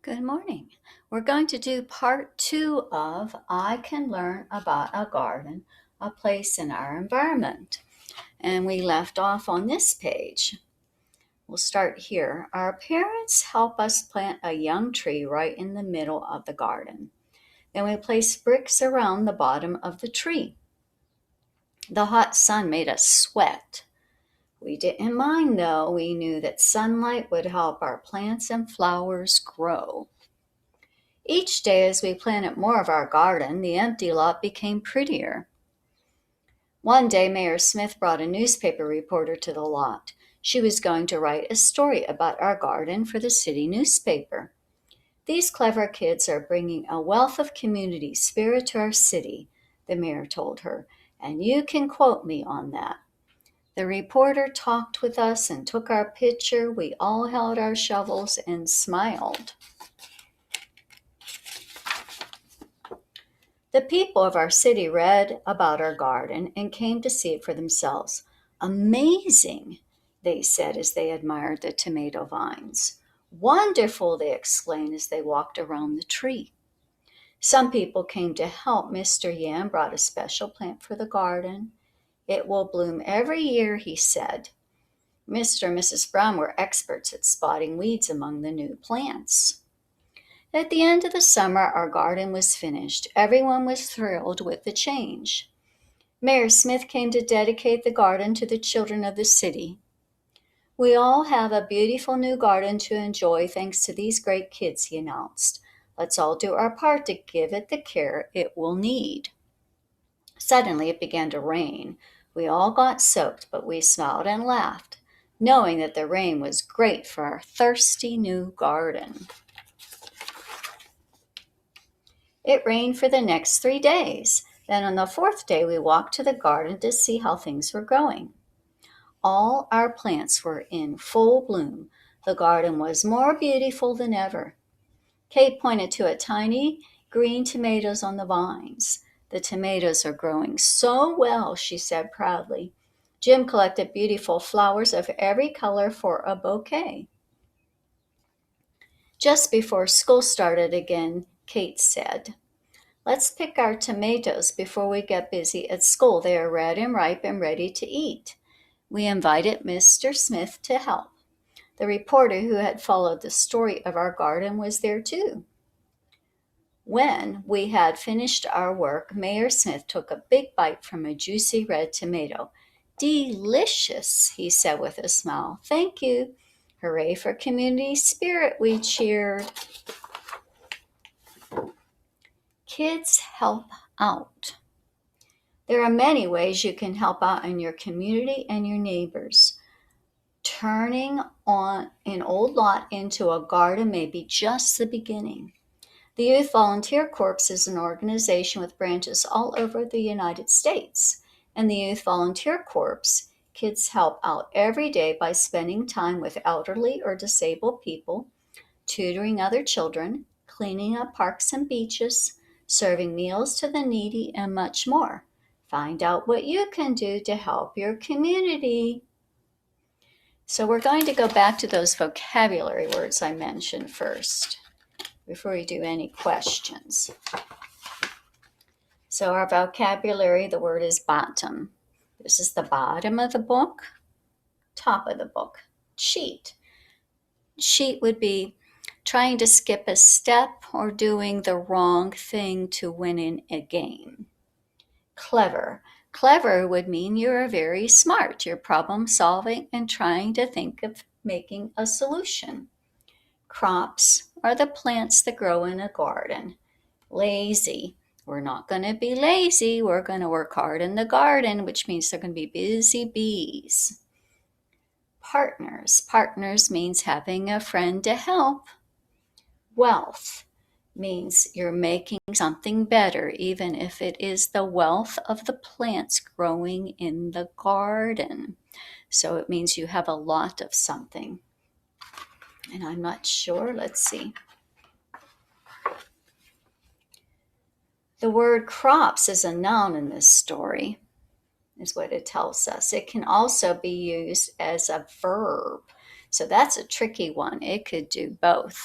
Good morning. We're going to do part 2 of I Can Learn About a Garden, a Place in Our Environment. And we left off on this page. We'll start here. Our parents help us plant a young tree right in the middle of the garden. Then we place bricks around the bottom of the tree. The hot sun made us sweat. We didn't mind though. We knew that sunlight would help our plants and flowers grow. Each day as we planted more of our garden, the empty lot became prettier. One day Mayor Smith brought a newspaper reporter to the lot. She was going to write a story about our garden for the city newspaper. These clever kids are bringing a wealth of community spirit to our city, the mayor told her, and you can quote me on that. The reporter talked with us and took our picture. We all held our shovels and smiled. The people of our city read about our garden and came to see it for themselves. Amazing, they said as they admired the tomato vines. Wonderful, they exclaimed as they walked around the tree. Some people came to help. Mr. Yam brought a special plant for the garden. It will bloom every year, he said. Mr. and Mrs. Brown were experts at spotting weeds among the new plants. At the end of the summer, our garden was finished. Everyone was thrilled with the change. Mayor Smith came to dedicate the garden to the children of the city. We all have a beautiful new garden to enjoy thanks to these great kids, he announced. Let's all do our part to give it the care it will need. Suddenly it began to rain. We all got soaked, but we smiled and laughed, knowing that the rain was great for our thirsty new garden. It rained for the next 3 days. Then on the 4th day, we walked to the garden to see how things were going. All our plants were in full bloom. The garden was more beautiful than ever. Kate pointed to a tiny green tomatoes on the vines. The tomatoes are growing so well, she said proudly. Jim collected beautiful flowers of every color for a bouquet. Just before school started again, Kate said, let's pick our tomatoes before we get busy at school. They are red and ripe and ready to eat. We invited Mr. Smith to help. The reporter who had followed the story of our garden was there too. When we had finished our work, Mayor Smith took a big bite from a juicy red tomato. Delicious, he said with a smile. Thank you. Hooray for community spirit, we cheered. Kids help out. There are many ways you can help out in your community and your neighbors. Turning on an old lot into a garden may be just the beginning. The Youth Volunteer Corps is an organization with branches all over the United States. In the Youth Volunteer Corps, kids help out every day by spending time with elderly or disabled people, tutoring other children, cleaning up parks and beaches, serving meals to the needy, and much more. Find out what you can do to help your community. So we're going to go back to those vocabulary words I mentioned first before we do any questions. So our vocabulary, the word is bottom. This is the bottom of the book, top of the book. Cheat. Cheat would be trying to skip a step or doing the wrong thing to win in a game. Clever. Clever would mean you're very smart. You're problem solving and trying to think of making a solution. Crops are the plants that grow in a garden. Lazy. We're not going to be lazy. We're going to work hard in the garden, which means they're going to be busy bees. Partners. Partners means having a friend to help. Wealth means you're making something better, even if it is the wealth of the plants growing in the garden. So it means you have a lot of something. And I'm not sure. Let's see. The word crops is a noun in this story, is what it tells us. It can also be used as a verb. So that's a tricky one. It could do both.